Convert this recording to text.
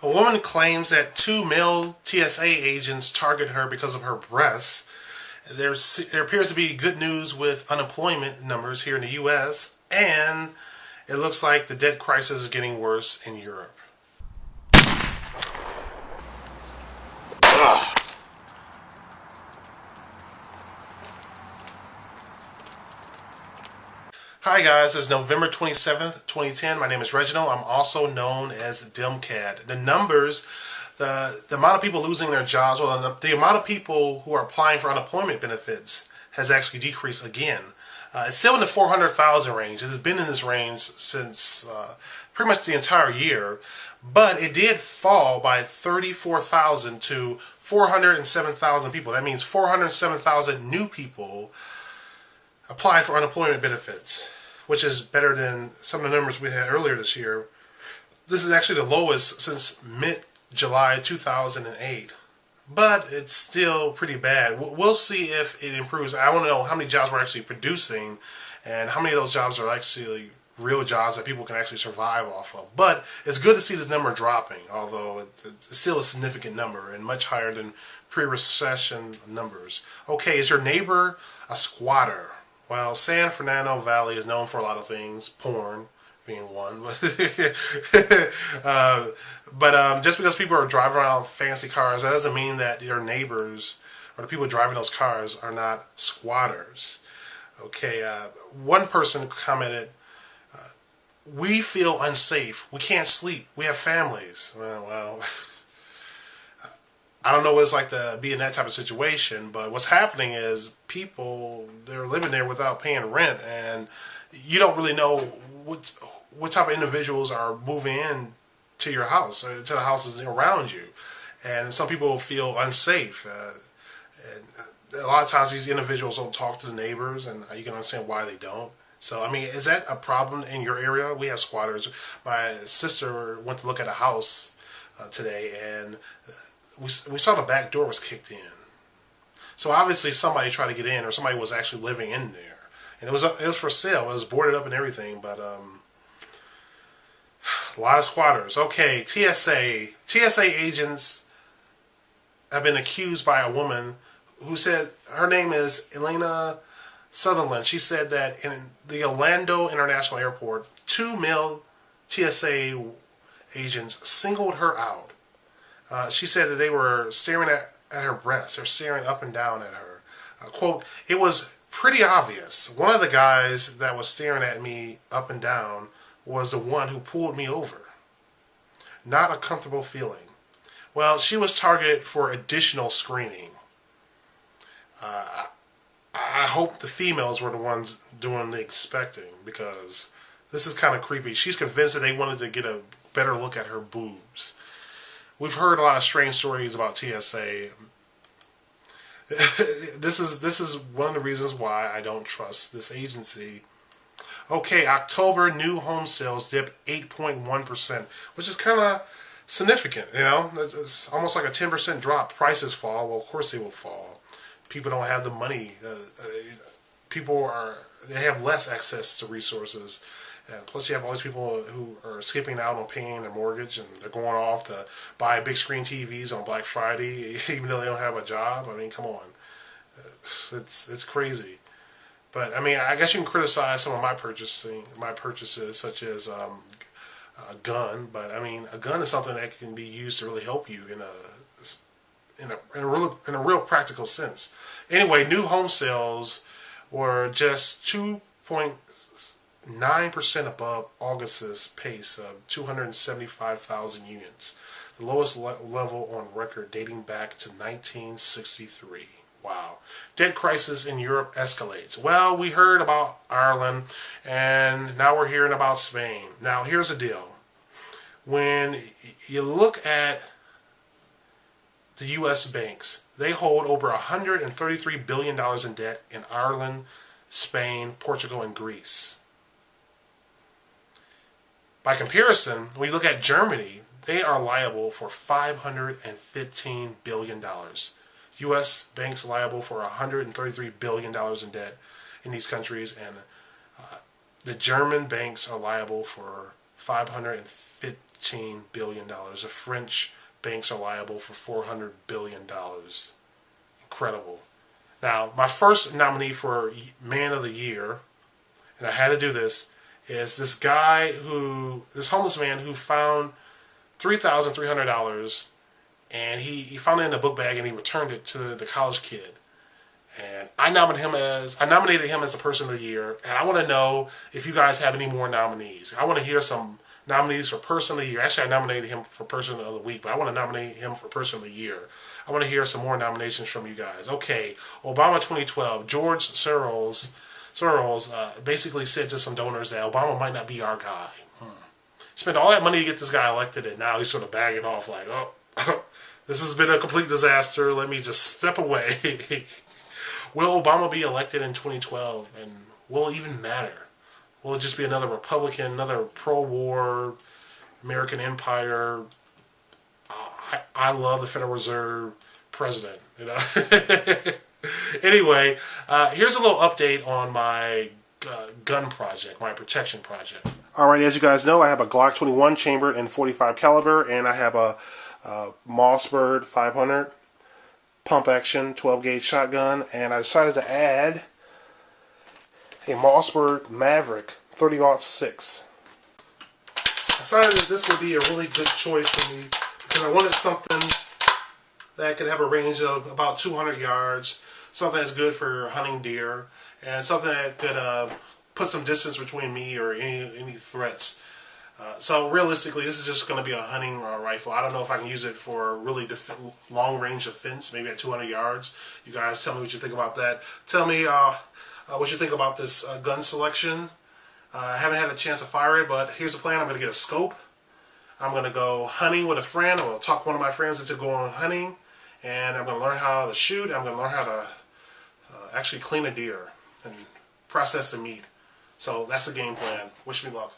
A woman claims that two male TSA agents target her because of her breasts. There appears to be good news with unemployment numbers here in the U.S., and it looks like the debt crisis is getting worse in Europe. Hi guys, it's November 27th, 2010. My name is Reginald. I'm also known as DimCAD. The numbers, the amount of people losing their jobs, well, the amount of people who are applying for unemployment benefits has actually decreased again. It's still in the 400,000 range. It has been in this range since pretty much the entire year, but it did fall by 34,000 to 407,000 people. That means 407,000 new people applying for unemployment benefits, which is better than some of the numbers we had earlier this year. This is actually the lowest since mid-July 2008, but it's still pretty bad. We'll see if it improves. I want to know how many jobs we're actually producing and how many of those jobs are actually real jobs that people can actually survive off of. But it's good to see this number dropping, although it's still a significant number and much higher than pre-recession numbers. Okay, is your neighbor a squatter? Well, San Fernando Valley is known for a lot of things, porn being one. But just because people are driving around fancy cars, that doesn't mean that your neighbors or the people driving those cars are not squatters. Okay, one person commented, "We feel unsafe. We can't sleep. We have families." Well, I don't know what it's like to be in that type of situation, but what's happening is people, they're living there without paying rent, and you don't really know what type of individuals are moving in to your house or to the houses around you. And some people feel unsafe. And a lot of times these individuals don't talk to the neighbors, and you can understand why they don't. So, I mean, is that a problem in your area? We have squatters. My sister went to look at a house today, and we saw the back door was kicked in. So obviously somebody tried to get in, or somebody was actually living in there, and it was for sale. It was boarded up and everything, but a lot of squatters. Okay, TSA agents have been accused by a woman who said her name is Elena Sutherland. She said that in the Orlando International Airport, two male TSA agents singled her out. She said that they were staring at her breasts. They're staring up and down at her. Quote, "It was pretty obvious. One of the guys that was staring at me up and down was the one who pulled me over. Not a comfortable feeling." Well, she was targeted for additional screening. I hope the females were the ones doing the inspecting, because this is kind of creepy. She's convinced that they wanted to get a better look at her boobs. We've heard a lot of strange stories about TSA. This is one of the reasons why I don't trust this agency. Okay, October new home sales dipped 8.1%, which is kind of significant, you know? It's almost like a 10% drop. Prices fall. Well, of course they will fall. People don't have the money. They have less access to resources. And plus you have all these people who are skipping out on paying their mortgage, and they're going off to buy big screen TVs on Black Friday, even though they don't have a job. I mean, come on. It's crazy. But, I mean, I guess you can criticize some of my purchases, such as a gun. But, I mean, a gun is something that can be used to really help you in a real practical sense. Anyway, new home sales were just 2.9% above August's pace of 275,000 units, the lowest level on record dating back to 1963. Wow. Debt crisis in Europe escalates. Well, we heard about Ireland, and now we're hearing about Spain. Now, here's the deal. When you look at the U.S. banks, they hold over $133 billion in debt in Ireland, Spain, Portugal, and Greece. By comparison, when you look at Germany, they are liable for $515 billion. U.S. banks liable for $133 billion in debt in these countries, and the German banks are liable for $515 $15 billion. The French banks are liable for $400 billion. Incredible. Now, my first nominee for Man of the Year, and I had to do this, is this homeless man who found $3,300, and he found it in a book bag and he returned it to the college kid. And I nominated him as a Person of the Year, and I want to know if you guys have any more nominees. I want to hear some nominees for Person of the Year. Actually, I nominated him for Person of the Week, but I want to nominate him for Person of the Year. I want to hear some more nominations from you guys. Okay, Obama 2012, George Soros basically said to some donors that Obama might not be our guy. Spent all that money to get this guy elected, and now he's sort of bagging off like, oh, this has been a complete disaster. Let me just step away. Will Obama be elected in 2012, and will it even matter? Will it just be another Republican, another pro-war, American empire, I love the Federal Reserve president, you know? Anyway, here's a little update on my gun project, my protection project. Alright, as you guys know, I have a Glock 21 chambered in .45 caliber, and I have a Mossberg 500 pump action 12 gauge shotgun, and I decided to add a Mossberg Maverick 30-06. I decided that this would be a really good choice for me because I wanted something that could have a range of about 200 yards, something that's good for hunting deer, and something that could put some distance between me or any threats. So realistically, this is just going to be a hunting rifle. I don't know if I can use it for really long range defense, maybe at 200 yards. You guys tell me what you think about that. Tell me what you think about this gun selection. I haven't had a chance to fire it, but here's the plan. I'm going to get a scope. I'm going to go hunting with a friend. I'm going to talk one of my friends into going hunting, and I'm going to learn how to shoot. I'm going to learn how to actually clean a deer and process the meat. So that's the game plan. Wish me luck.